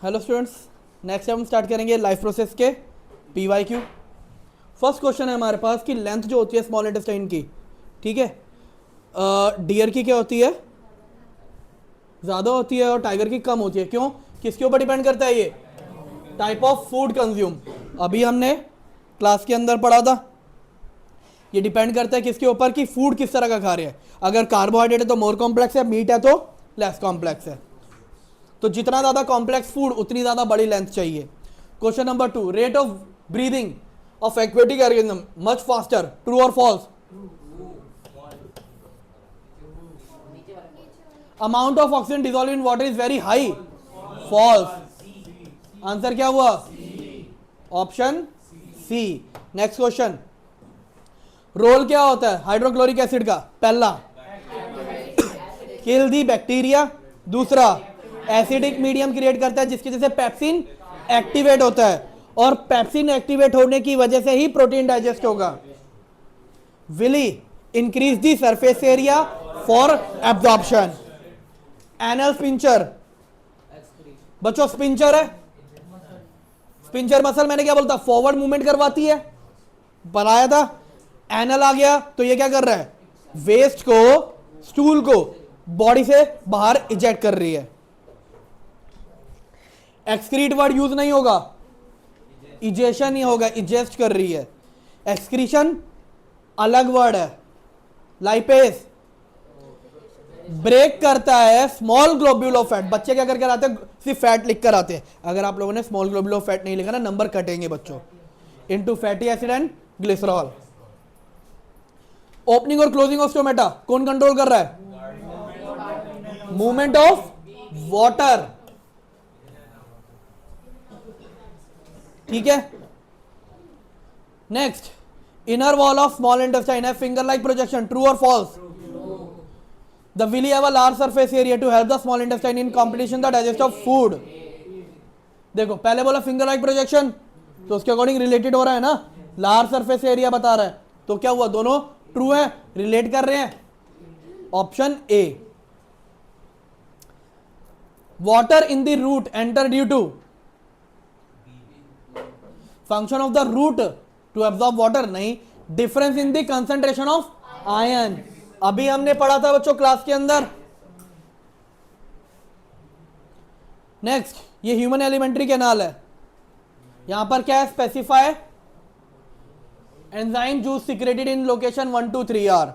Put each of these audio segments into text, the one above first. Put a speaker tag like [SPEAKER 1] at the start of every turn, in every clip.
[SPEAKER 1] Hello students, next हम start करेंगे life process के PYQ। फर्स्ट क्वेश्चन है हमारे पास कि लेंथ जो होती है स्मॉल इंटेस्टाइन की, ठीक है, डियर की क्या होती है, ज़्यादा होती है और टाइगर की कम होती है। क्यों? किसके ऊपर डिपेंड करता है ये? Type of food consume. अभी हमने क्लास के अंदर पढ़ा था, ये डिपेंड करता है किसके ऊपर कि फूड किस तरह का खा रहे हैं। अगर कार्बोहाइड्रेट है तो मोर कॉम्प्लेक्स है, मीट है तो लेस कॉम्प्लेक्स है। तो जितना ज़्यादा कॉम्प्लेक्स फूड उतनी ज़्यादा बड़ी लेंथ चाहिए। Question number 2, rate of breathing of aquatic organism much faster, true और false? Amount of oxygen dissolve in water is very high, false. Answer क्या हुआ? Option C. Next question, role क्या होता है हाइड्रोक्लोरिक एसिड का? पहला, kill the bacteria. दूसरा, acidic medium create करता है जिसकी वजह से पेप्सिन एक्टिवेट होता है, और पेप्सिन एक्टिवेट होने की वजह से ही प्रोटीन डाइजेस्ट होगा। Villi increase the surface area for absorption. Anal sphincter, बच्चों स्पिंचर है, स्पिंचर मसल मैंने क्या बोलता, फॉरवर्ड मूवमेंट करवाती है, बनाया था। एनल आ गया तो ये क्या कर रहा है, वेस्ट को, स्टूल को बॉडी से बाहर इजेक्ट कर रही है। एक्सक्रीट वर्ड यूज नहीं होगा, इजेशन ही होगा, इजेस्ट कर रही है। एक्सक्रीशन अलग वर्ड है। लाइपेज ब्रेक करता है स्मॉल ग्लोब्यूल ऑफ फैट। बच्चे क्या करके आते हैं, सिर्फ फैट लिख कर आते हैं। अगर आप लोगों ने स्मॉल ग्लोब्यूल ऑफ फैट नहीं लिखा ना, नंबर कटेंगे बच्चों। Into fatty acid and glycerol. Opening और क्लोजिंग ऑफ स्टोमेटा कौन कंट्रोल कर रहा है? मूवमेंट ऑफ वाटर, ठीक है। Next, inner wall of small intestine है फिंगर लाइक प्रोजेक्शन, ट्रू और false? The villi have a large surface area to help the small intestine in competition the digest of food. देखो पहले बोला finger like projection, तो उसके according related हो रहा है ना, लार्ज सरफेस एरिया बता रहा है, तो क्या हुआ, दोनों ट्रू है, रिलेट कर रहे हैं। Option A. Water in the root enter due to function of the root to absorb water, नहीं, difference in the concentration of ion. अभी हमने पढ़ा था बच्चों क्लास के अंदर। नेक्स्ट, ये ह्यूमन एलिमेंट्री कैनाल है, यहां पर क्या है, specify enzyme juice secreted in location 1 2 3 are.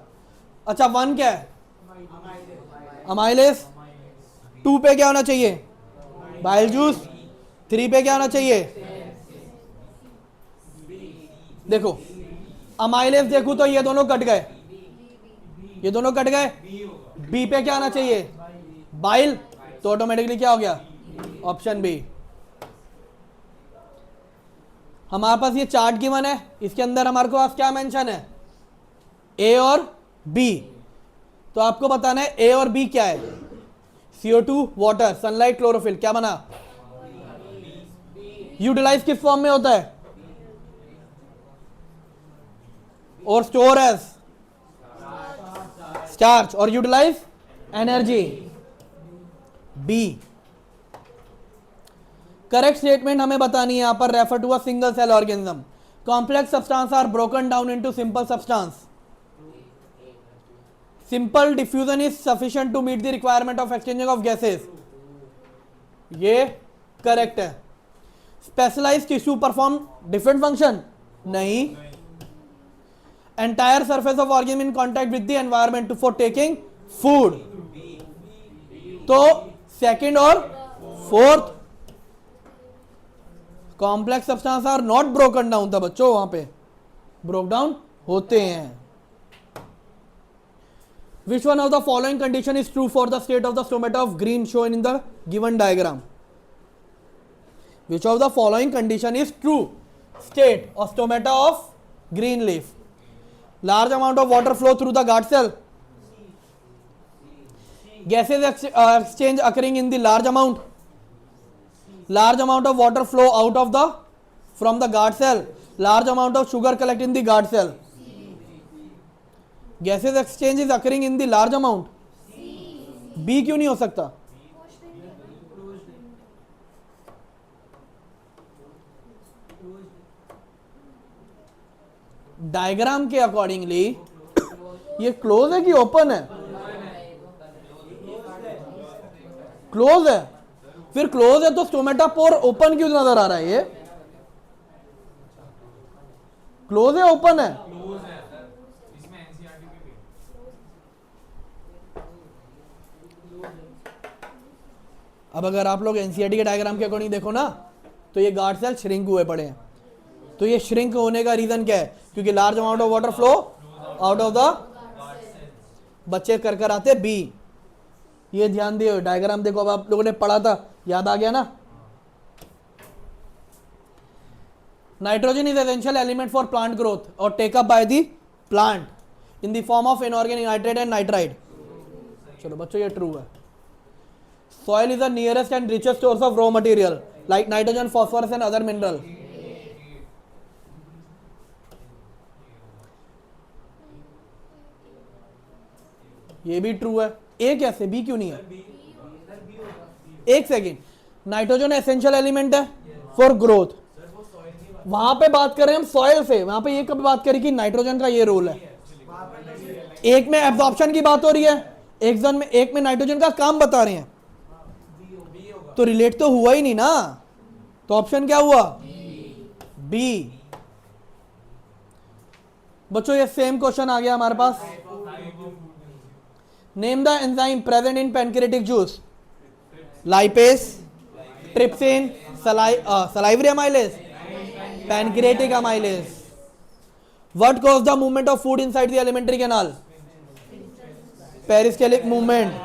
[SPEAKER 1] अच्छा, 1 क्या है, अमाइलेस। 2 पे क्या होना चाहिए, बाइल जूस। 3 पे क्या होना चाहिए, देखो अमाइलेस देखो तो ये दोनों कट गए, ये दोनों कट गए। बी पे क्या आना चाहिए, बाइल, तो ऑटोमेटिकली क्या हो गया, ऑप्शन बी। हमारे पास ये चार्ट गिवन है, इसके अंदर हमारे पास क्या मेंशन है, ए और बी। तो आपको बताना है ए और बी क्या है। CO2 वाटर, सनलाइट क्लोरोफिल, क्या बना, यूटिलाइज किस फॉर्म में होता है, और स्टोर एज स्टार्च, और utilise energy, B. Correct statement हमें बतानी है यहां पर, refer to a single cell organism. Complex substance are broken down into simple substance. Simple diffusion is sufficient to meet the requirement of exchanging of gases, ये correct है। Specialised tissue perform different function, नहीं। Entire surface of organism in contact with the environment for taking food, तो second और fourth. Complex substance are not broken down था बच्चों, वहां पे broke down होते हैं। Which one of the following condition is true for the state of the stomata of green shown in the given diagram? Which of the following condition is true state of stomata of green leaf? Large amount of water flow through the guard cell. Gases exchange occurring in the large amount. Large amount of water flow out of the from the guard cell. Large amount of sugar collect in the guard cell. Gases exchange is occurring in the large amount. B क्यों नहीं हो सकता, diagram के accordingly ये close है कि open है? Close है। फिर क्लोज है तो स्टोमेटा पोर ओपन क्यों नजर आ रहा है? ये क्लोज है ओपन है? अब अगर आप लोग एनसीईआरटी के डायग्राम के अकॉर्डिंग देखो ना, तो ये गार्ड सेल श्रिंक हुए पड़े हैं। तो ये श्रिंक होने का रीजन क्या है? क्योंकि large amount of water flow out of the बच्चे कर आते बी। ये ध्यान दियो, डायग्राम देखो। अब आप लोगों ने पढ़ा था, याद आ गया ना? Nitrogen is essential element for plant growth और take up by the plant in the form of inorganic nitrate and nitride. चलो बच्चों, ये ट्रू है। Soil is the nearest and richest source of raw material like nitrogen, phosphorus and other mineral. ये भी true है। ए कैसे? B क्यों नहीं है? एक सेकेंड, नाइट्रोजन एसेंशियल एलिमेंट है फॉर ग्रोथ। वहां पे बात कर रहे हैं हम सॉइल से, वहां पे ये कब बात करी कि नाइट्रोजन का ये रोल है? एक में एब्जॉर्प्शन की बात हो रही है, एक में नाइट्रोजन का काम बता रहे हैं। तो रिलेट तो हुआ ही नहीं ना, तो ऑप्शन क्या हुआ? बी। बच्चों ये सेम क्वेश्चन आ गया हमारे पास। Name the enzyme present in pancreatic juice. Lipase, trypsin, salivary amylase, pancreatic amylase. What cause the movement of food inside the alimentary canal? Peristaltic movement.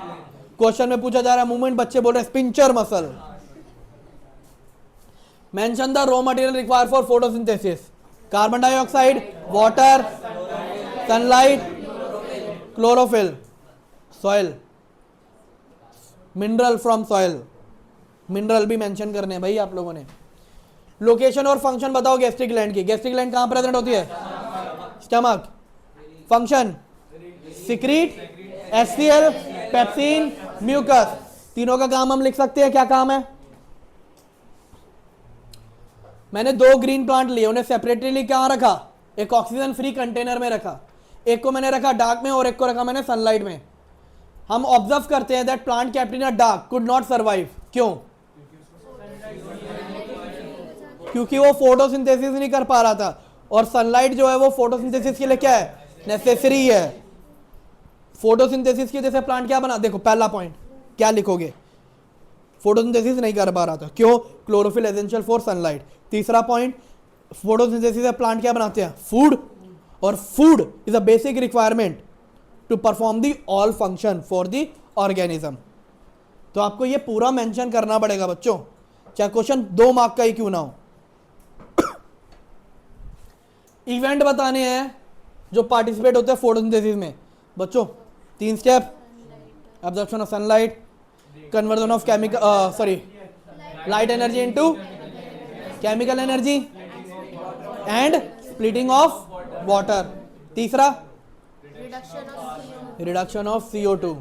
[SPEAKER 1] Question में पूछा जा रहा है मूवमेंट, बच्चे बोल रहे हैं sphincter muscle. Mention the raw material required for photosynthesis. Carbon dioxide, water, sunlight, chlorophyll, soil, mineral from soil. Mineral भी मेंशन करने हैं भाई आप लोगों ने। लोकेशन और फंक्शन बताओ गैस्ट्रिक ग्लैंड की। गैस्ट्रिक ग्लैंड कहां प्रेजेंट होती है? Stomach. Function secrete, HCl, pepsin, mucus. तीनों का काम हम लिख सकते हैं, क्या काम है? मैंने दो ग्रीन प्लांट लिए, उन्हें सेपरेटली कहां रखा? एक ऑक्सीजन फ्री कंटेनर में रखा। एक को मैंने रखा डार्क में और एक को रखा मैंने सनलाइट में। हम ऑब्जर्व करते हैं that plant kept in a dark could not survive. क्यों? क्योंकि वो फोटोसिंथेसिस नहीं कर पा रहा था, और सनलाइट जो है वो फोटोसिंथेसिस के लिए क्या है? नेसेसरी है। फोटोसिंथेसिस की वजह से प्लांट क्या बना? देखो पहला पॉइंट क्या लिखोगे? फोटोसिंथेसिस नहीं कर पा रहा था, क्यों? Chlorophyll essential for sunlight. तीसरा पॉइंट, फोटोसिंथेसिस से प्लांट क्या बनाते हैं? फूड, और food is a basic requirement to perform the all function for the organism. तो आपको ये पूरा मेंशन करना पड़ेगा बच्चों, चाहे क्वेश्चन 2 मार्क का ही क्यों ना हो। इवेंट बताने हैं जो पार्टिसिपेट होते हैं फोटोसिंथेसिस में। बच्चों 3 step: absorption of sunlight, conversion of light energy into chemical energy, and splitting of water. तीसरा reduction of CO2।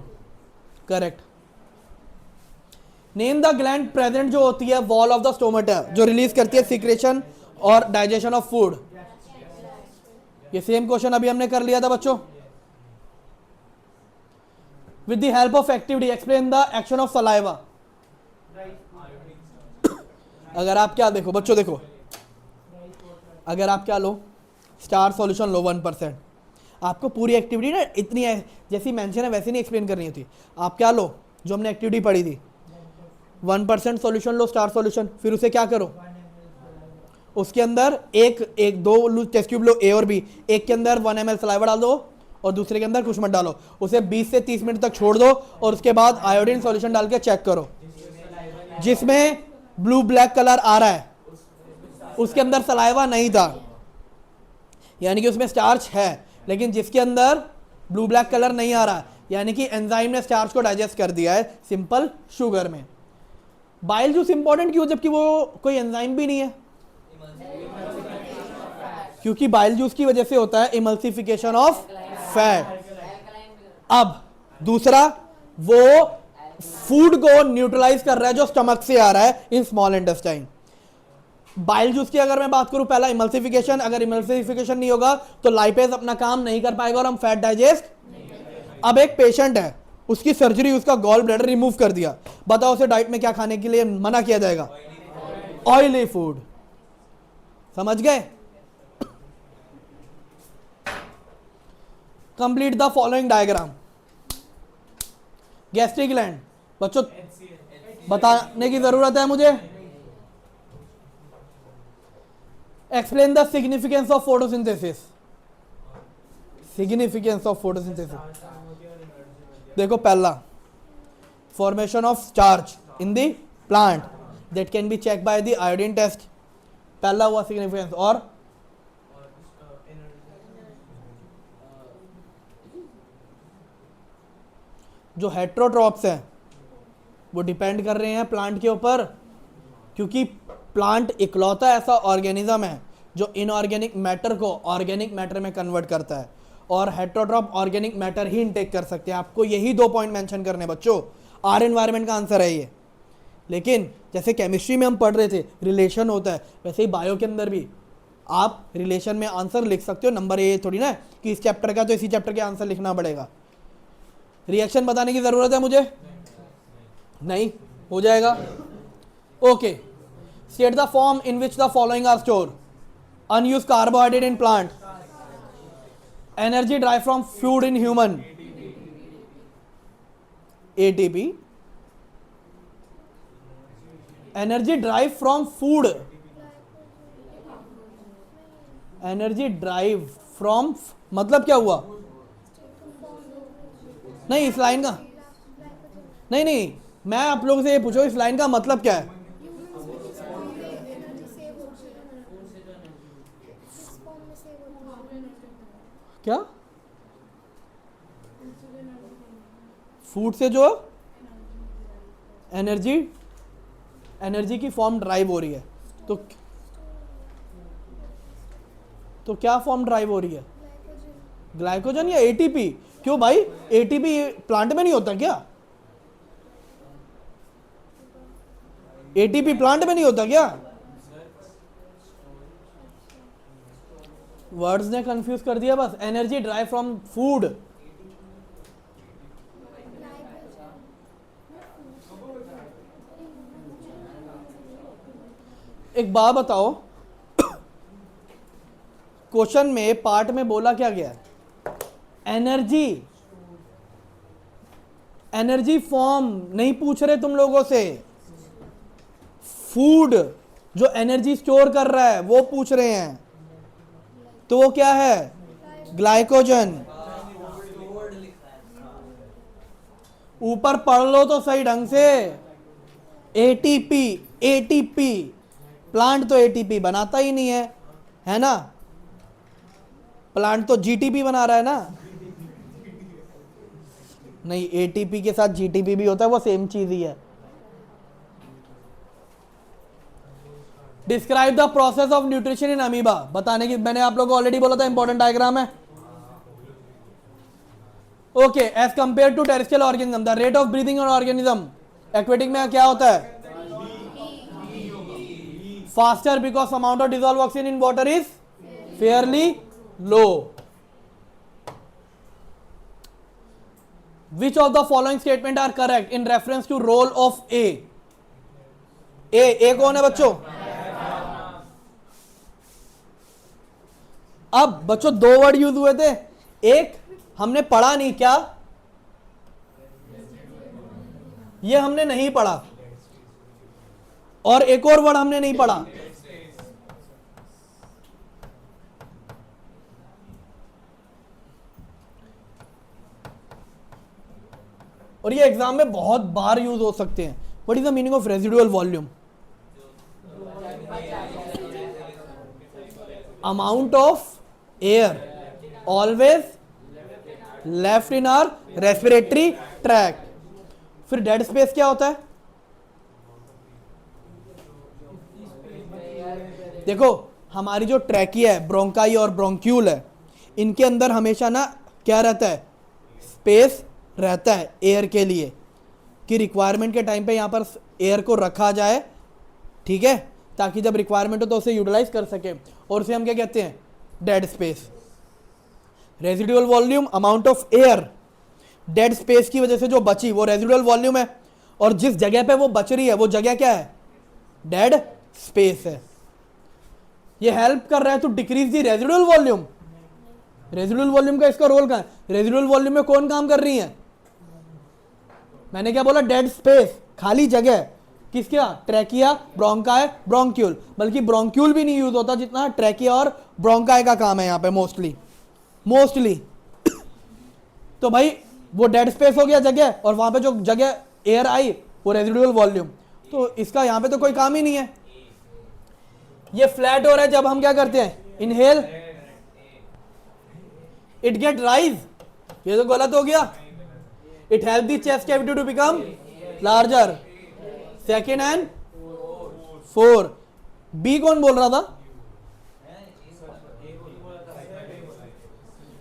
[SPEAKER 1] Correct. Name the gland present जो होती है वॉल ऑफ द स्टोमेटा, जो रिलीज करती है सिक्रेशन और डाइजेशन ऑफ फूड। ये same question अभी हमने कर लिया था बच्चों। With the help of activity, explain the action of saliva. अगर आप क्या देखो बच्चों, देखो अगर आप क्या लो, स्टार सॉल्यूशन लो 1%, आपको पूरी एक्टिविटी ना इतनी है जैसी मेंशन है वैसे नहीं एक्सप्लेन करनी होती। आप क्या लो, जो हमने एक्टिविटी पढ़ी थी, 1% सॉल्यूशन लो, स्टार सॉल्यूशन, फिर उसे क्या करो, उसके अंदर एक दो टेस्ट ट्यूब लो, ए और बी, एक के अंदर 1 ml सलाइवा डाल दो और दूसरे के अंदर कुछ मत डालो, उसे 20 से 30 मिनट तक छोड़ दो और उसके बाद आयोडीन सॉल्यूशन डाल के चेक करो। जिसमें ब्लू ब्लैक कलर आ रहा है उसके अंदर सलाइवा नहीं था, यानी कि उसमें स्टार्च है, लेकिन जिसके अंदर ब्लू ब्लैक कलर नहीं आ रहा यानी कि एंजाइम ने स्टार्च को डाइजेस्ट कर दिया है सिंपल शुगर में। बाइल जूस इंपॉर्टेंट क्यों, जबकि वो कोई एंजाइम भी नहीं है? क्योंकि बाइल जूस की वजह से होता है इमल्सिफिकेशन ऑफ फैट। अब दूसरा, वो फूड को न्यूट्रलाइज कर रहा है जो स्टमक से आ रहा है in small intestine. Bile juice की अगर मैं बात करूं, पहला इमल्सिफिकेशन, अगर इमल्सिफिकेशन नहीं होगा तो लाइपेज अपना काम नहीं कर पाएगा और हम फैट डाइजेस्ट। अब एक पेशेंट है, उसकी सर्जरी, उसका गॉल ब्लैडर रिमूव कर दिया, बताओ उसे डाइट में क्या खाने के लिए मना किया जाएगा? Oily food. समझ गए? Complete the following diagram. Gastric gland, बच्चों बताने की जरूरत है मुझे। Explain the significance of photosynthesis. Significance of photosynthesis, देखो पहला, formation of starch in the plant that can be check by the iodine test, पहला हुआ सिग्निफिकेंस। और जो हेट्रोट्रॉप्स हैं वो डिपेंड कर रहे हैं प्लांट के ऊपर, क्योंकि प्लांट इकलौता ऐसा ऑर्गेनिज्म है जो इनऑर्गेनिक मैटर को ऑर्गेनिक मैटर में कन्वर्ट करता है, और हेट्रोट्रॉप ऑर्गेनिक मैटर ही इनटेक कर सकते हैं। आपको यही 2 पॉइंट मेंशन करने बच्चों, आर एनवायरनमेंट का आंसर है ये। लेकिन जैसे केमिस्ट्री में हम पढ़ रहे थे रिलेशन होता है, वैसे ही बायो के अंदर भी आप रिलेशन में आंसर लिख सकते हो। नंबर ये थोड़ी ना कि इस चैप्टर का तो इसी चैप्टर के आंसर लिखना पड़ेगा। रिएक्शन बताने की जरूरत है मुझे? नहीं, हो जाएगा। Okay, state the form in which the following are store. Unused carbohydrate in plant, energy derived from food in human, ATP, energy derived from food, energy derived from, मतलब क्या हुआ? नहीं, इस लाइन का नहीं, मैं आप लोगों से ये पूछो इस लाइन का मतलब क्या है? क्या? फूड से जो एनर्जी की फॉर्म ड्राइव हो रही है, तो क्या फॉर्म ड्राइव हो रही है? ग्लाइकोजन या ATP? क्यों भाई, ATP प्लांट में नहीं होता क्या? ATP प्लांट में नहीं होता क्या? वर्ड्स ने कंफ्यूज कर दिया बस। एनर्जी ड्राइव फ्रॉम फूड, एक बात बताओ, क्वेश्चन में पार्ट में बोला क्या गया है? एनर्जी फॉर्म नहीं पूछ रहे तुम लोगों से, फूड जो एनर्जी स्टोर कर रहा है वो पूछ रहे हैं। तो वो क्या है? ग्लाइकोजन। ऊपर पढ़ लो तो सही ढंग से। ATP प्लांट तो ATP बनाता ही नहीं है ना? प्लांट तो GTP बना रहा है ना? नहीं, ATP के साथ GTP भी होता है, वो सेम चीज ही है। Describe the process of nutrition in amoeba, बताने की मैंने आप लोगों को ऑलरेडी बोला था, इंपॉर्टेंट डायग्राम है। Okay, as compare to terrestrial organism the rate of breathing on organism, aquatic में क्या होता है? Faster because amount of dissolve oxygen in water is fairly low. Which of the following statement are correct in reference to role of A? A कौन है बच्चों? अब बच्चों 2 word use हुए थे, एक हमने पढ़ा नहीं, क्या? ये हमने नहीं पढ़ा, और एक और वर्ड हमने नहीं पढ़ा। और ये एग्जाम में बहुत बार यूज हो सकते हैं। What is the meaning of residual volume? Amount of air always left in our respiratory tract. फिर डेड स्पेस क्या होता है? देखो, हमारी जो ट्रैकिया है, ब्रोंकाई और ब्रोंक्यूल है, इनके अंदर हमेशा ना क्या रहता है? स्पेस रहता है एयर के लिए, कि रिक्वायरमेंट के टाइम पे यहाँ पर एयर को रखा जाए, ठीक है? ताकि जब रिक्वायरमेंट हो तो उसे यूटिलाइज कर सके, और उसे हम क्या कहते हैं, dead space. Residual volume, amount of air dead space की वजह से जो बची वो रेजिडुअल वॉल्यूम है, और जिस जगह पे वो बच रही है वो जगह क्या है, डेड स्पेस है। ये हेल्प कर रहा है to decrease the residual volume. Residual volume का इसका रोल क्या है, रेजिडुअल वॉल्यूम में कौन काम कर रही है, मैंने क्या बोला, डेड स्पेस, खाली जगह, किसका, ट्रैकिया, ब्रोंकाई, ब्रोंक्यूल। बल्कि ब्रोंक्यूल भी नहीं यूज होता जितना ट्रैकिया और ब्रोंकाई का काम है यहाँ पे मोस्टली। तो भाई वो डेड स्पेस हो गया जगह, और वहां पे जो जगह एयर आई वो रेजिडुअल वॉल्यूम, तो इसका यहाँ पे तो कोई काम ही नहीं है। ये फ्लैट हो रहा है जब हम क्या करते हैं, इनहेल, इट गेट राइज, ये तो गलत हो गया। It help the chest cavity to become larger, second and four. B कौन बोल रहा था,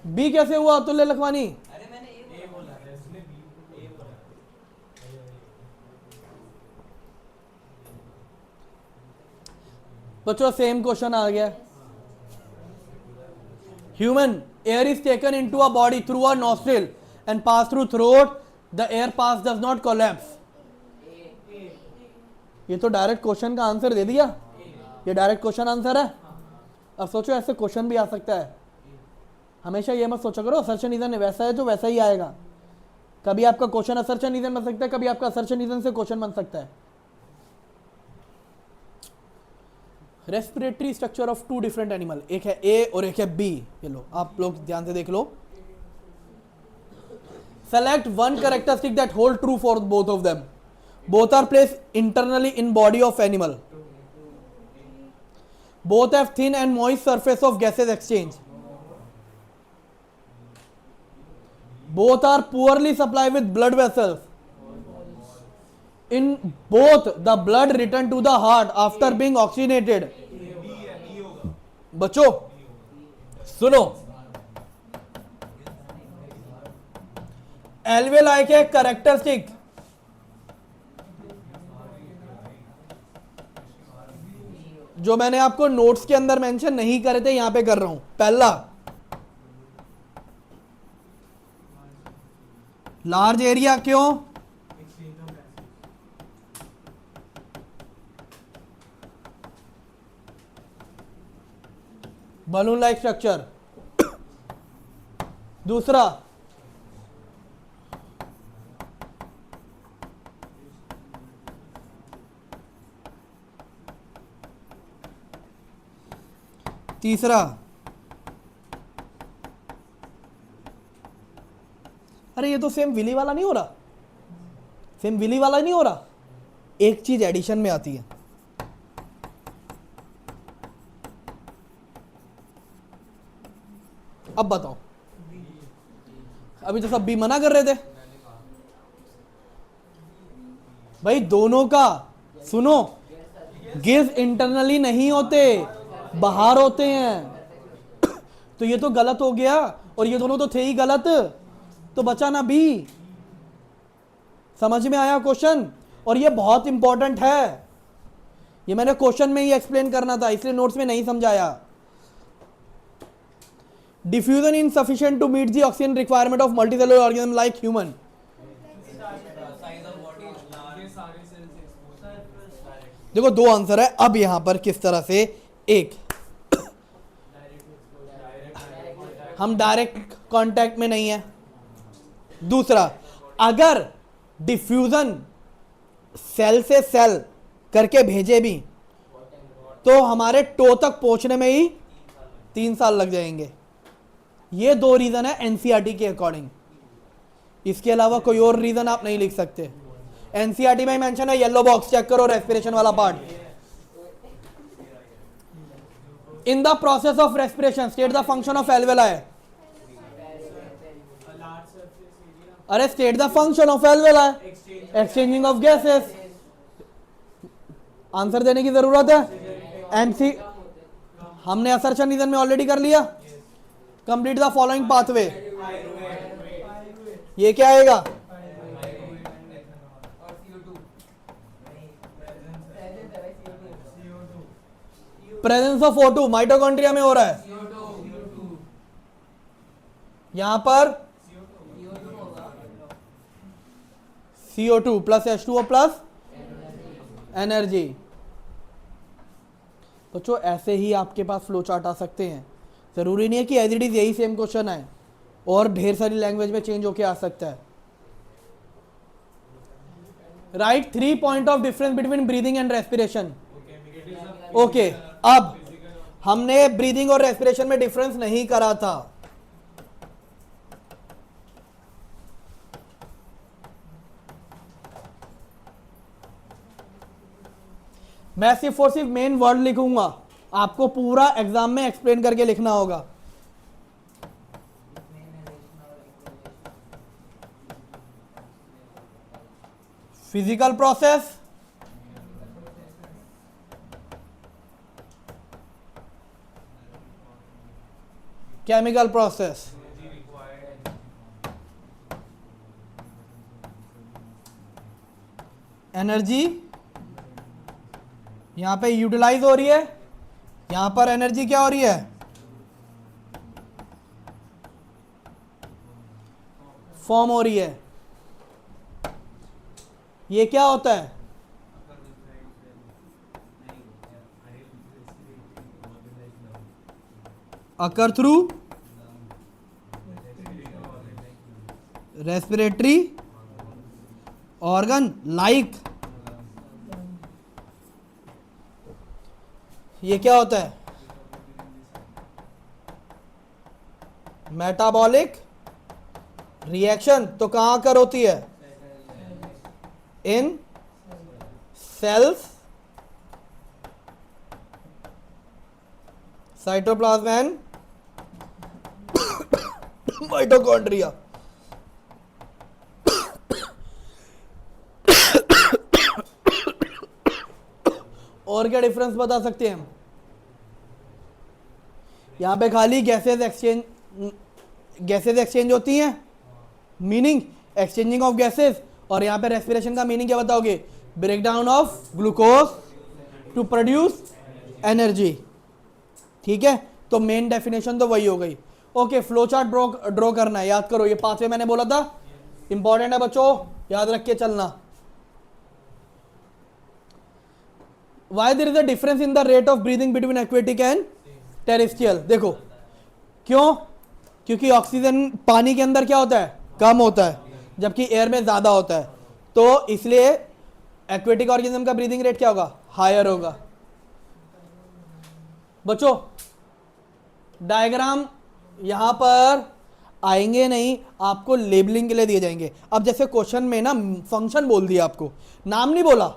[SPEAKER 1] बी कैसे हुआ अतुल्य लखवानी, बच्चों सेम क्वेश्चन आ गया। Human air is taken into a body through a nostril and pass through throat, the air pass does not collapse. ये तो डायरेक्ट क्वेश्चन का आंसर दे दिया, ये डायरेक्ट क्वेश्चन आंसर है। अब सोचो ऐसे क्वेश्चन भी आ सकता है, हमेशा ये मत सोचा करो असर्शन रीजन वैसा है तो वैसा ही आएगा। कभी आपका क्वेश्चन असर्शन रीजन बन सकता है, कभी आपका असर्शन रीजन से क्वेश्चन बन सकता है। Respiratory structure of two different animal, एक है ए और एक है बी। ये लो आप लोग ध्यान से देख लो। Select one characteristic that hold true for both of them. Both are placed internally in body of animal. Both have thin and moist surface of gases exchange. Both are poorly supply with blood vessels. In both the blood return to the heart after being oxygenated। बच्चों सुनो, alveoli के characteristic, जो मैंने आपको notes के अंदर mention नहीं करे थे यहां पे कर रहा हूं। पहला, लार्ज एरिया, क्यों, बलून लाइक स्ट्रक्चर। दूसरा, तीसरा, अरे ये तो सेम विली वाला नहीं हो रहा, सेम विली वाला नहीं हो रहा, एक चीज एडिशन में आती है। अब बताओ, अभी तो सब बी मना कर रहे थे भाई। दोनों का सुनो, गिल्स इंटरनली नहीं होते, बाहर होते हैं। तो ये तो गलत हो गया, और ये दोनों तो थे ही गलत, तो बचा ना बी। समझ में आया क्वेश्चन, और ये बहुत इंपॉर्टेंट है, ये मैंने क्वेश्चन में ही एक्सप्लेन करना था इसलिए नोट्स में नहीं समझाया। Diffusion insufficient to meet the oxygen requirement of multicellular organism like human। देखो दो आंसर है, अब यहां पर किस तरह से, एक हम डायरेक्ट कांटेक्ट में नहीं है, दूसरा अगर डिफ्यूजन सेल से सेल करके भेजे भी तो हमारे टो तक पहुंचने में ही 3 साल लग जाएंगे। ये दो रीजन है एनसीईआरटी के अकॉर्डिंग, इसके अलावा कोई और रीजन आप नहीं लिख सकते। एनसीईआरटी में मेंशन है, येलो बॉक्स चेक करो, रेस्पिरेशन वाला part. In the process of respiration state the function of alveoli. अरे state the function of alveoli, exchanging of gases. Answer देने की जरूरत है। एनसी हमने असर्शन रीजन में ऑलरेडी कर लिया। कंप्लीट द फॉलोइंग पाथवे, ये क्या आएगा, प्रेजेंस ऑफ O2 माइटोकॉन्ड्रिया में हो रहा है, यहां पर CO2 plus H2O plus energy. बच्चों ऐसे ही आपके पास फ्लो चार्ट आ सकते हैं, जरूरी नहीं है कि एज इट इज यही सेम क्वेश्चन है, और ढेर सारी लैंग्वेज में चेंज होके आ सकता है। Right 3 point of difference between breathing and respiration. Okay, अब हमने ब्रीदिंग और रेस्पिरेशन में डिफरेंस नहीं करा था। मैं सिर्फ और सिर्फ मेन वर्ड लिखूंगा, आपको पूरा एग्जाम में एक्सप्लेन करके लिखना होगा। Physical process, chemical process, energy यहां पे यूटिलाइज हो रही है, यहां पर एनर्जी क्या हो रही है, फॉर्म हो रही है। ये क्या होता है, अकर थ्रू रेस्पिरेटरी ऑर्गन लाइक। ये क्या होता है, मेटाबॉलिक रिएक्शन। तो कहां कर होती है, इन सेल्स, साइटोप्लाज्म एंड माइटोकॉन्ड्रिया। और क्या डिफरेंस बता सकते हैं हम, यहां पे खाली गैसेज एक्सचेंज होती हैं, मीनिंग एक्सचेंजिंग ऑफ गैसेज, और यहां पे रेस्पिरेशन का मीनिंग क्या बताओगे, break down of glucose to produce energy. ठीक है, तो मेन डेफिनेशन तो वही हो गई। ओके, फ्लो चार्ट ड्रॉ करना है, याद करो, ये पांचवे मैंने बोला था, इंपॉर्टेंट है बच्चों, याद रख के चलना। Why there is a difference in the rate of breathing between aquatic and terrestrial? देखो क्यों, क्योंकि ऑक्सीजन पानी के अंदर क्या होता है, कम होता है, जबकि एयर में ज्यादा होता है, तो इसलिए एक्वेटिक ऑर्गेनिज्म का ब्रीदिंग रेट क्या होगा, हायर होगा। बच्चों डायग्राम यहां पर आएंगे नहीं, आपको लेबलिंग के लिए दिए जाएंगे। अब जैसे क्वेश्चन में ना फंक्शन बोल दिया, आपको नाम नहीं बोला,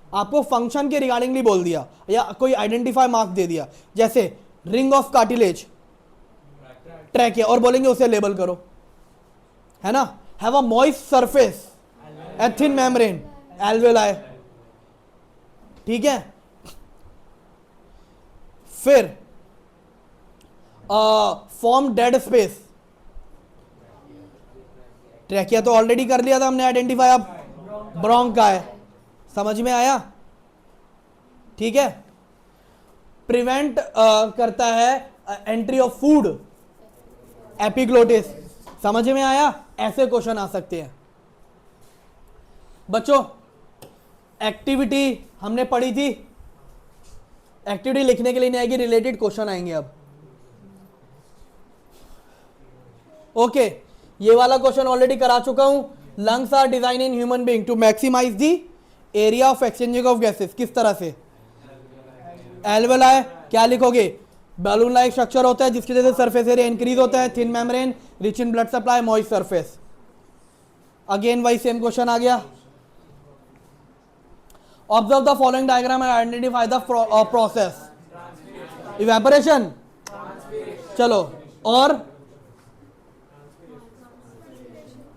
[SPEAKER 1] आपको फंक्शन के रिगार्डिंगली बोल दिया, या कोई आइडेंटिफाई मार्क दे दिया, जैसे रिंग ऑफ कार्टिलेज ट्रैकिया, और बोलेंगे उसे लेबल करो, है ना, have a moist surface a thin membrane alveoli. ठीक है, फिर फॉर्म डेड स्पेस, ट्रैकिया तो ऑलरेडी कर लिया था हमने आइडेंटिफाई, अब ब्रोंक का है, समझ में आया। ठीक है, प्रिवेंट करता है एंट्री ऑफ फूड, एपिग्लोटिस, समझ में आया। ऐसे क्वेश्चन आ सकते हैं। बच्चों एक्टिविटी हमने पढ़ी थी, एक्टिविटी लिखने के लिए नहीं आएगी, रिलेटेड क्वेश्चन आएंगे अब। ओके, ये वाला क्वेश्चन ऑलरेडी करा चुका हूं। Lungs are design in human being to maximize the area of exchanging of gases. किस तरह से, एल्वेलाई क्या लिखोगे, बैलून लाइक स्ट्रक्चर होता है जिसकी वजह से सरफेस एरिया इंक्रीज होता है, thin membrane, rich in blood supply, moist surface. Again वही सेम क्वेश्चन आ गया। Observe the following diagram and identify the process. Evaporation, चलो, और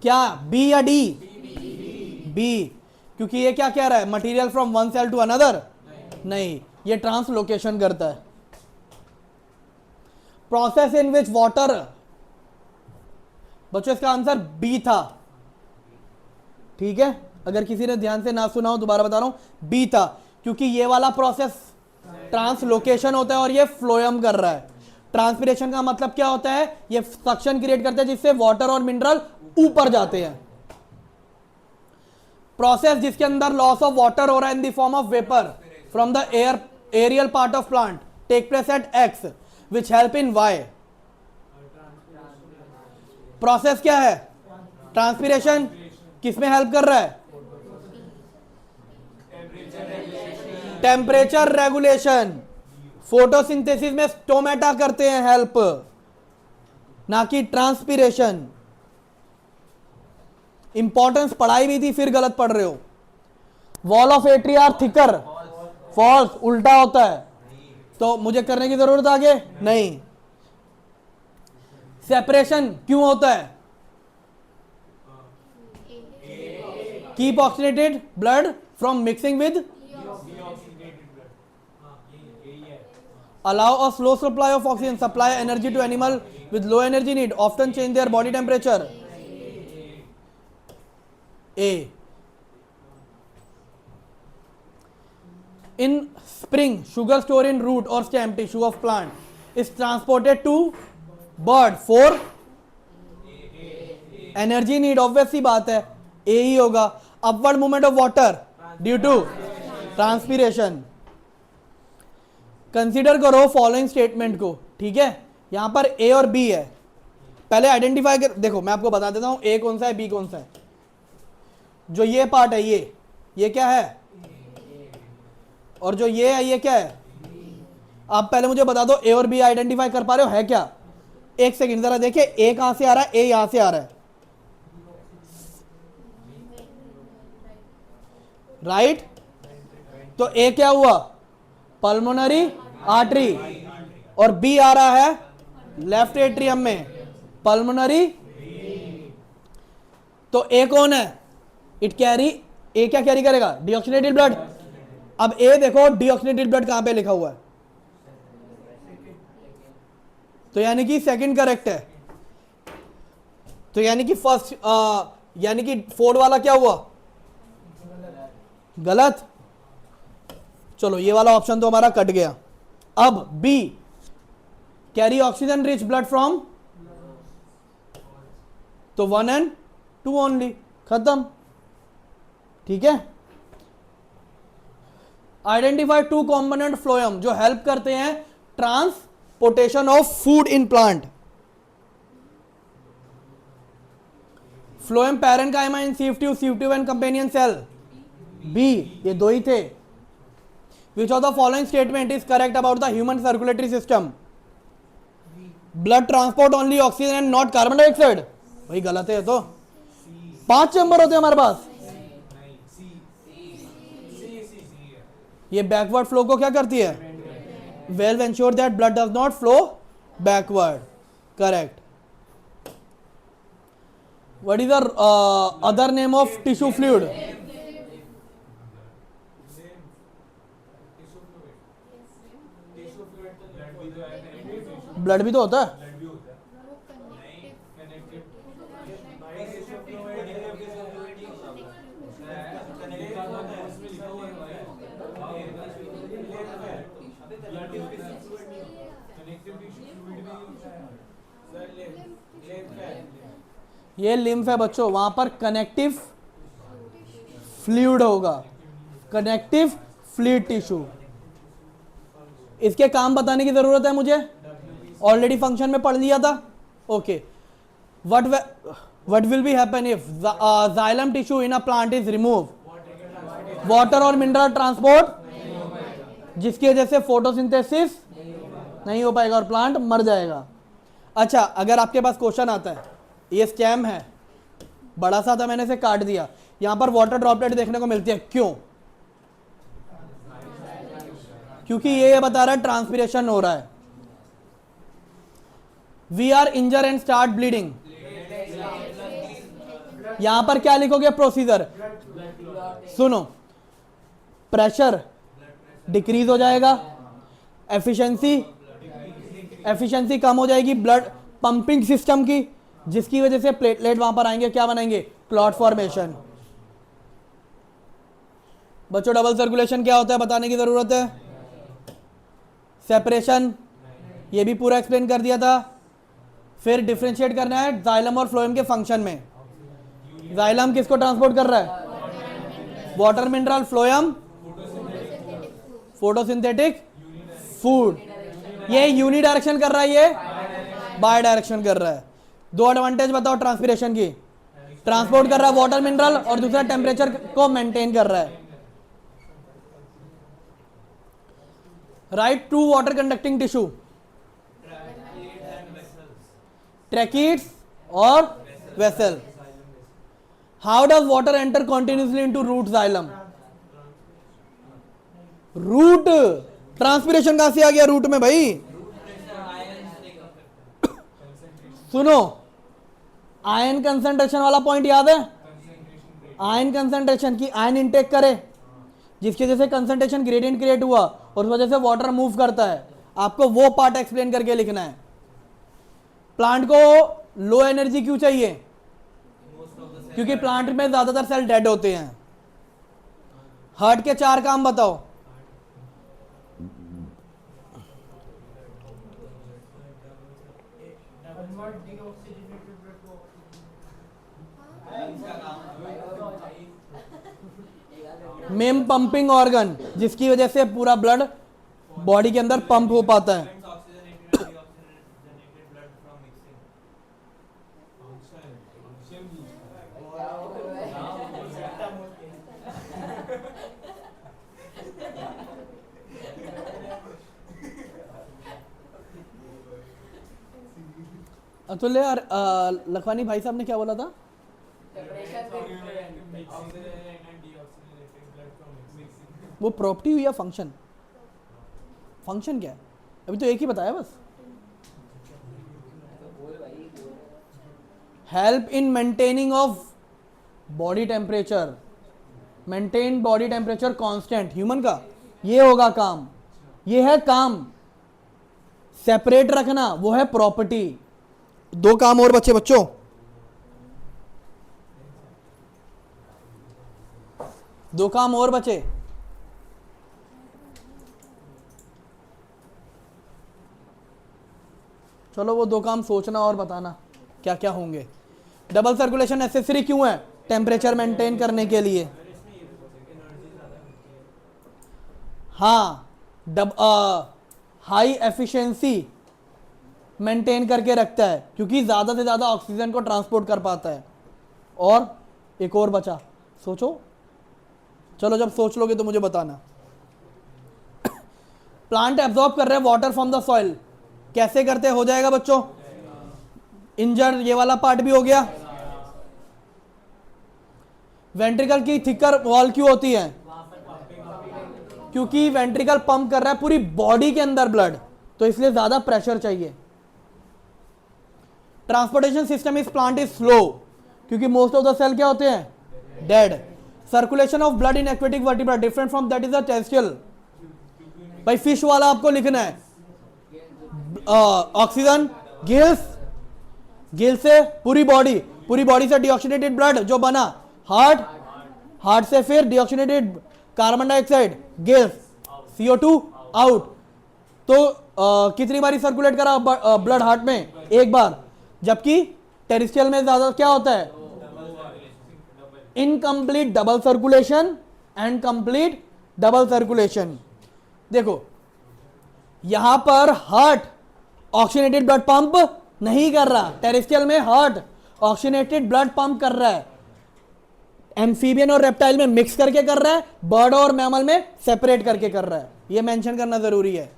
[SPEAKER 1] क्या बी या डी, बी, क्योंकि ये क्या कह रहा है, material from one cell to another, नहीं, ये ट्रांसलोकेशन करता है। प्रोसेस इन विच वाटर, बच्चों इसका आंसर बी था। ठीक है, अगर किसी ने ध्यान से ना सुना हो दोबारा बता रहा हूं, बी था, क्योंकि ये वाला प्रोसेस ट्रांसलोकेशन होता है और ये फ्लोएम कर रहा है। ट्रांसपिरेशन का मतलब क्या होता है, ये सक्शन क्रिएट करता है जिससे वाटर और मिनरल ऊपर जाते हैं। प्रोसेस जिसके अंदर लॉस ऑफ वाटर हो रहा है in the form of vapour from the air aerial part of plant take place at X which help in Y. Process क्या है, ट्रांसपिरेशन। किसमें हेल्प कर रहा है, टेम्परेचर रेगुलेशन। फोटोसिंथेसिस में स्टोमेटा करते हैं हेल्प, ना कि ट्रांसपिरेशन। इंपॉर्टेंस पढ़ाई भी थी, फिर गलत पढ़ रहे हो। Wall of atria are thicker, false, उल्टा होता है, तो मुझे करने की जरूरत आगे नहीं। सेपरेशन क्यों होता है, keep oxidated blood from mixing with, allow a slow supply of oxygen, supply energy to animal with low energy need, often change their body temperature. A. In spring, sugar stored in root or stem tissue of plant is transported to bird for energy need, obvious सी बात है, A ही होगा। upward movement of water due to transpiration। Consider करो following statement को, ठीक है। यहां पर ए और बी है, पहले आइडेंटिफाई कर, देखो मैं आपको बता देता हूं ए कौन सा है बी कौन सा है। जो ये पार्ट है ये क्या है, और जो ये है ये क्या है। आप पहले मुझे बता दो ए और बी आइडेंटिफाई कर पा रहे हो है क्या। एक सेकंड जरा देखिए, ए कहां से आ रहा है, ए यहां से आ रहा है, राइट। तो ए क्या हुआ, पल्मोनरी आर्टरी, और बी आ रहा है लेफ्ट एट्रियम में, पल्मोनरी। तो ए कौन है, इट कैरी, ए क्या कैरी करेगा, डीऑक्सीनेटेड ब्लड। अब ए देखो डीऑक्सीनेटेड ब्लड कहां पे लिखा हुआ है, तो यानी कि सेकंड करेक्ट है। तो यानी कि फर्स्ट यानी कि फोर्थ वाला क्या हुआ, गलत। चलो ये वाला ऑप्शन तो हमारा कट गया। अब B, carry oxygen rich blood from, तो 1 and 2 ओनली, खत्म, ठीक है। आइडेंटिफाई 2 कॉम्पोनेंट फ्लोएम जो हेल्प करते हैं transportation of food in plant. Phloem parenchyma in sieve tube and companion cell, B, ये दो ही थे। Which of the following statement is correct about the human circulatory system? Blood transport only oxygen and not carbon dioxide, वही गलत है। तो 5 chamber होते हैं हमारे पास। ये बैकवर्ड फ्लो को क्या करती है, well ensure that blood does not flow backward, correct. What is the other name of tissue fluid, blood भी तो होता है। ये लिम्फ है बच्चों, वहां पर कनेक्टिव फ्लूइड होगा, कनेक्टिव फ्लूइड टिश्यू। इसके काम बताने की जरूरत है मुझे, ऑलरेडी फंक्शन में पढ़ लिया था। Okay, what will be happen if xylem tissue in a plant is remove, water और मिनरल ट्रांसपोर्ट, जिसकी वजह से फोटोसिंथेसिस नहीं हो पाएगा और प्लांट मर जाएगा। अच्छा, अगर आपके पास क्वेश्चन आता है, ये स्टेम है, बड़ा सा था, मैंने इसे काट दिया, यहां पर वाटर ड्रॉपलेट देखने को मिलती है, क्यों? क्योंकि ये बता रहा है ट्रांसपिरेशन हो रहा है। We are injure and start bleeding, यहां पर क्या लिखोगे प्रोसीजर, सुनो, प्रेशर डिक्रीज हो जाएगा, एफिशिएंसी कम हो जाएगी ब्लड पंपिंग सिस्टम की, जिसकी वजह से प्लेटलेट वहां पर आएंगे, क्या बनाएंगे, क्लॉट फॉर्मेशन। बच्चों डबल सर्कुलेशन क्या होता है बताने की जरूरत है। सेपरेशन, ये भी पूरा एक्सप्लेन कर दिया था। फिर डिफरेंशिएट करना है जाइलम और फ्लोएम के फंक्शन में। जाइलम किसको ट्रांसपोर्ट कर रहा है? Water mineral. Phloem photosynthetic food. ये यूनी डायरेक्शन कर रहा है, ये बाय डायरेक्शन कर रहा है। दो एडवांटेज बताओ ट्रांसपिरेशन की। ट्रांसपोर्ट कर रहा है वाटर मिनरल और दूसरा टेम्परेचर को मेंटेन कर रहा है। Write two water conducting tissue, tracheids और vessel. How does water enter continuously into root xylem? Root transpiration कहां से आ गया रूट में भाई? सुनो, आयन कंसंट्रेशन वाला पॉइंट याद है? आयन कंसंट्रेशन की आयन इनटेक करे जिसकी वजह से कंसंट्रेशन ग्रेडियंट क्रिएट हुआ और उस वजह से वाटर मूव करता है। आपको वो पार्ट एक्सप्लेन करके लिखना है। प्लांट को लो एनर्जी क्यों चाहिए? क्योंकि प्लांट में ज्यादातर सेल डेड होते हैं। हार्ट के 4 काम बताओ। मेन पंपिंग ऑर्गन, जिसकी वजह से पूरा ब्लड बॉडी के अंदर पंप हो पाता है। अतुल्य लखवानी भाई साहब ने क्या बोला था? वो प्रॉपर्टी हुई या फंक्शन? फंक्शन क्या है? अभी तो एक ही बताया बस। Help in maintaining of body temperature, maintain body temperature constant. Human का ये होगा काम, ये है काम। सेपरेट रखना वो है प्रॉपर्टी। 2 काम और बच्चे बच्चों। दो काम और बचे। चलो वो 2 काम सोचना और बताना क्या क्या होंगे। डबल सर्कुलेशन नेसेसरी क्यों है? टेम्परेचर मेंटेन करने के लिए। हाँ, हाई एफिशिएंसी मेंटेन करके रखता है क्योंकि ज्यादा से ज्यादा ऑक्सीजन को ट्रांसपोर्ट कर पाता है। और एक और बचा, सोचो। चलो जब सोच लोगे तो मुझे बताना। प्लांट एब्जॉर्ब कर रहे हैं वाटर फ्रॉम द सॉइल। कैसे करते हो जाएगा बच्चों? इंजर ये वाला पार्ट भी हो गया। वेंट्रिकल की थिकर वॉल क्यों होती है? क्योंकि वेंट्रिकल पंप कर रहा है पूरी बॉडी के अंदर ब्लड, तो इसलिए ज्यादा प्रेशर चाहिए। ट्रांसपोर्टेशन सिस्टम इस प्लांट इज स्लो क्योंकि मोस्ट ऑफ द सेल क्या होते हैं? Dead. Circulation of blood in aquatic vertebra different from that is a terrestrial. भाई फिश वाला आपको लिखना है। ऑक्सीजन गिल्स, गिल से पूरी बॉडी से डीऑक्सीनेटेड ब्लड जो बना हार्ट से फिर deoxygenated carbon dioxide gills, CO2 out. तो कितनी बारी सर्कुलेट करा ब्लड हार्ट में? 1 बार। जबकि टेरेस्ट्रियल में ज्यादा क्या होता है? Incomplete double circulation and complete double circulation. देखो यहां पर हार्ट ऑक्सीनेटेड ब्लड पंप नहीं कर रहा, टेरेस्ट्रियल में हार्ट ऑक्सीनेटेड ब्लड पंप कर रहा है। एम्फीबियन और रेप्टाइल में मिक्स करके कर रहा है, बर्ड और मैमल में सेपरेट करके कर रहा है। यह मेंशन करना जरूरी है।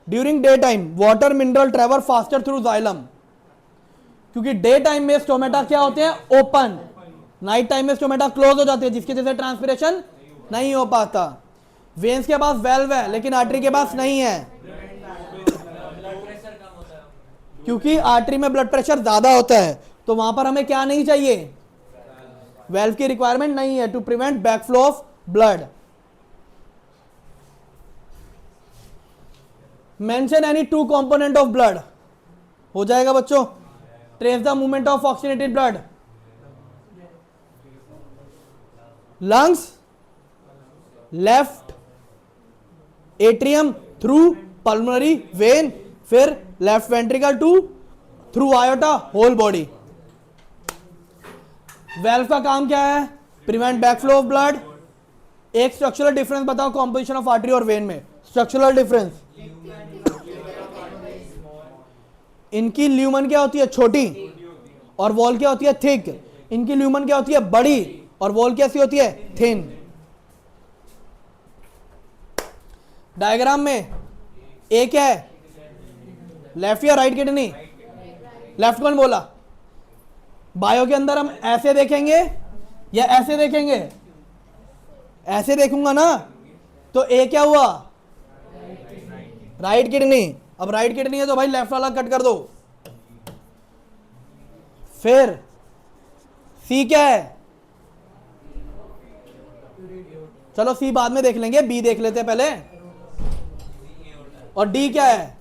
[SPEAKER 1] During day time water mineral travel faster through xylem, क्योंकि डे टाइम में स्टोमेटा क्या होते हैं? ओपन। नाइट टाइम में स्टोमेटा क्लोज हो जाते हैं जिसकी वजह से ट्रांसपिरेशन नहीं हो पाता। वेन्स के पास वेल्व है लेकिन आर्टरी के पास नहीं है, क्योंकि आर्टरी में ब्लड प्रेशर ज्यादा होता है। तो वहां पर हमें क्या नहीं चाहिए? वेल्व की रिक्वायरमेंट नहीं है to prevent backflow of blood. Mention any 2 component of blood. हो जाएगा बच्चों? Trace the movement of oxygenated blood. Lungs, left atrium through pulmonary vein, फिर left ventricle to through aorta whole body. Valve का काम क्या है? Prevent backflow of blood. एक structural difference बताओ कॉम्पोजिशन ऑफ आर्टरी और वेन में, स्ट्रक्चरल डिफरेंस। इनकी ल्यूमन क्या होती है? छोटी, और वॉल क्या होती है? थिक। इनकी ल्यूमन क्या होती है? बड़ी, और वॉल कैसी होती है? थिन। डायग्राम में ए क्या है? लेफ्ट या राइट किडनी? लेफ्ट कौन बोला? बायो के अंदर हम ऐसे देखेंगे या ऐसे देखेंगे? ऐसे देखूंगा ना, तो ए क्या हुआ? Right kidney. अब राइट किडनी है तो भाई लेफ्ट वाला कट कर दो। फिर सी क्या है? चलो सी बाद में देख लेंगे, बी देख लेते हैं पहले। और डी क्या है?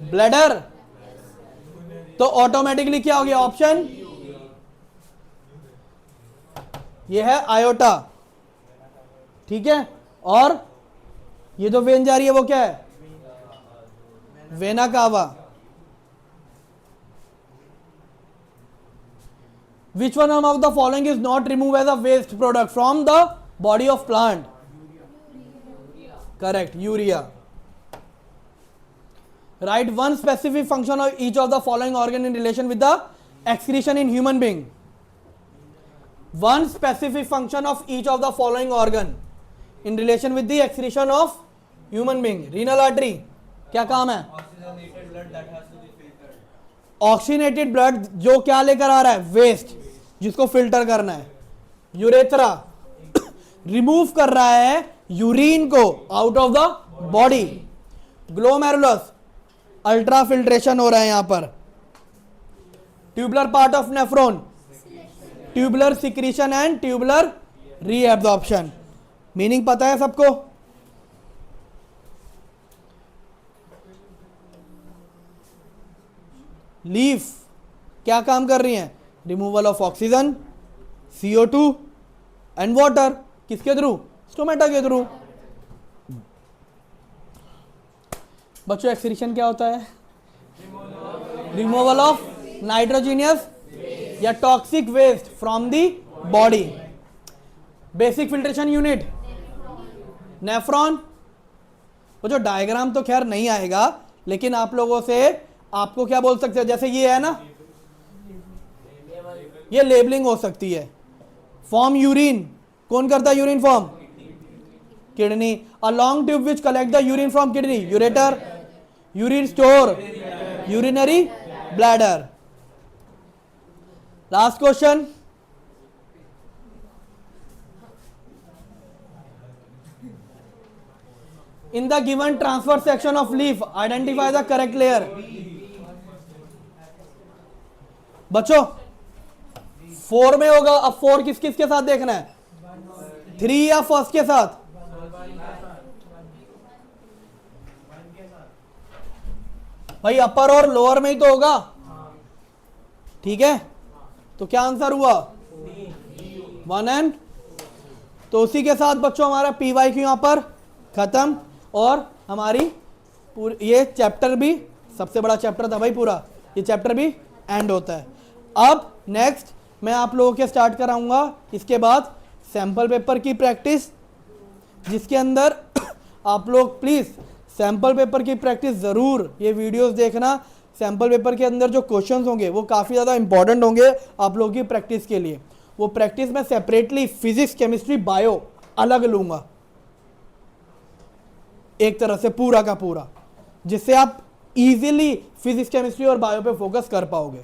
[SPEAKER 1] ब्लैडर। तो ऑटोमेटिकली क्या हो गया ऑप्शन? ये है आयोटा, ठीक है। और ये जो वेन जा रही है वो क्या है? Vena cava. Which one of the following is not removed as a waste product from the body of plant? Correct, urea. Write one specific function of each of the following organ in relation with the excretion in human being. One specific function of each of the following organ in relation with the excretion of human being. Renal artery क्या काम है? Oxygenated blood जो क्या लेकर आ रहा है? Waste, जिसको filter करना है। यूरेथ्रा रिमूव कर रहा है यूरिन को out of the body. Glomerulus ultra filtration हो रहा है यहां पर। Tubular part of nephron, tubular secretion and tubular reabsorption. Meaning पता है सबको? लीफ क्या काम कर रही है? Removal of oxygen, CO2 and water. किसके थ्रू? स्टोमेटा के थ्रू। बच्चों एक्सक्रीशन क्या होता है? रिमूवल ऑफ नाइट्रोजीनियस या toxic waste from the body. Basic filtration unit nephron. वो जो डायग्राम तो खैर नहीं आएगा, लेकिन आप लोगों से आपको क्या बोल सकते हैं? जैसे ये है ना, ये लेबलिंग हो सकती है। फॉर्म यूरिन, कौन करता है urine form? Kidney. A long tube which collect the urine from kidney, ureter. Urine store, urinary bladder. Last question, in the given transverse section of leaf identify the correct layer. बच्चों 4 में होगा। अब 4 किस किस के साथ देखना है? 3 या फर्स्ट के साथ? भाई अपर और लोअर में ही तो होगा, ठीक है। तो क्या आंसर हुआ? 1 एंड। तो उसी के साथ बच्चों हमारा PYQ यहां पर खत्म, और हमारी ये चैप्टर भी, सबसे बड़ा चैप्टर था भाई पूरा, ये चैप्टर भी एंड होता है। अब नेक्स्ट मैं आप लोगों के स्टार्ट कराऊंगा इसके बाद सैंपल पेपर की प्रैक्टिस, जिसके अंदर आप लोग प्लीज़ सैंपल पेपर की प्रैक्टिस ज़रूर, ये वीडियोस देखना। सैंपल पेपर के अंदर जो क्वेश्चंस होंगे वो काफ़ी ज़्यादा इंपॉर्टेंट होंगे आप लोगों की प्रैक्टिस के लिए। वो प्रैक्टिस मैं सेपरेटली फिजिक्स, केमिस्ट्री, बायो अलग लूँगा एक तरह से पूरा का पूरा, जिससे आप इजीली फिजिक्स, केमिस्ट्री और बायो पे फोकस कर पाओगे।